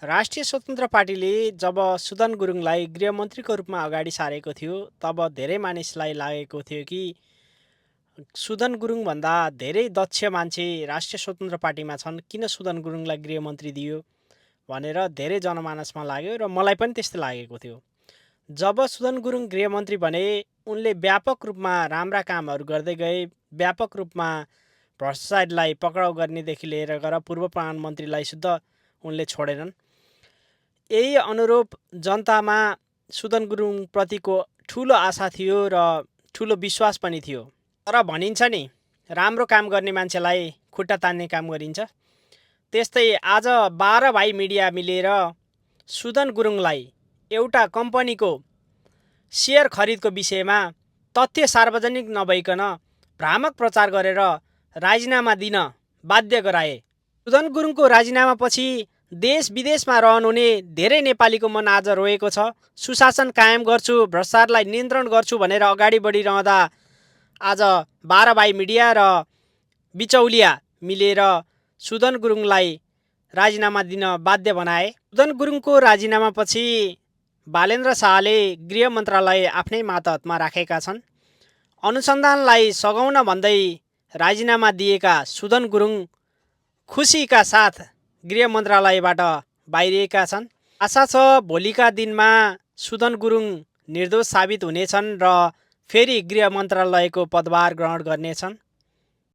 राष्ट्रिय स्वतन्त्र पार्टीले जब सुदन गुरुङलाई गृहमन्त्रीको रूपमा अगाडि सारेको थियो, तब धेरै मानिसलाई लागेको थियो कि सुदन गुरुङभन्दा धेरै दक्ष मान्छे राष्ट्रिय स्वतन्त्र पार्टीमा छन्, किन सुदन गुरुङलाई गृहमन्त्री दियो भनेर धेरै जनमानसमा लाग्यो र मलाई पनि त्यस्तै लागेको थियो। जब सुदन गुरुङ गृहमन्त्री बने, उनले व्यापक रूपमा राम्रा कामहरू गर्दै गए। व्यापक रूपमा भ्रष्टाचारीलाई पक्राउ गर्नेदेखि लिएर गएर पूर्व प्रधानमन्त्रीलाई शुद्ध उनले छोडेनन्। यही अनुरूप जनतामा सुदन गुरुङप्रतिको ठुलो आशा थियो र ठुलो विश्वास पनि थियो। तर भनिन्छ नि, राम्रो काम गर्ने मान्छेलाई खुट्टा तान्ने काम गरिन्छ। त्यस्तै आज 12 भाइ मिडिया मिलेर सुदन गुरुङलाई एउटा कम्पनीको सेयर खरिदको विषयमा तथ्य सार्वजनिक नभइकन भ्रामक प्रचार गरेर राजीनामा दिन बाध्य गराए। सुदन गुरुङको राजीनामापछि देश विदेशमा रहनुहुने धेरै नेपालीको मन आज रोएको छ। सुशासन कायम गर्छु, भ्रष्टाचारलाई नियन्त्रण गर्छु भनेर अगाडि बढिरहँदा आज 12 भाइ मिडिया र बिचौलिया मिलेर सुदन गुरुङलाई राजीनामा दिन बाध्य बनाए। सुदन गुरुङको राजीनामापछि बालेन्द्र शाहले गृह मन्त्रालय आफ्नै मातहतमा राखेका छन्। अनुसन्धानलाई सघाउन भन्दै राजीनामा दिएका सुदन गुरुङ खुसीका साथ गृह मन्त्रालयबाट बाहिरिएका छन्। आशा छ भोलिका दिनमा सुदन गुरुङ निर्दोष साबित हुनेछन् र फेरि गृह मन्त्रालयको पदभार ग्रहण गर्नेछन्।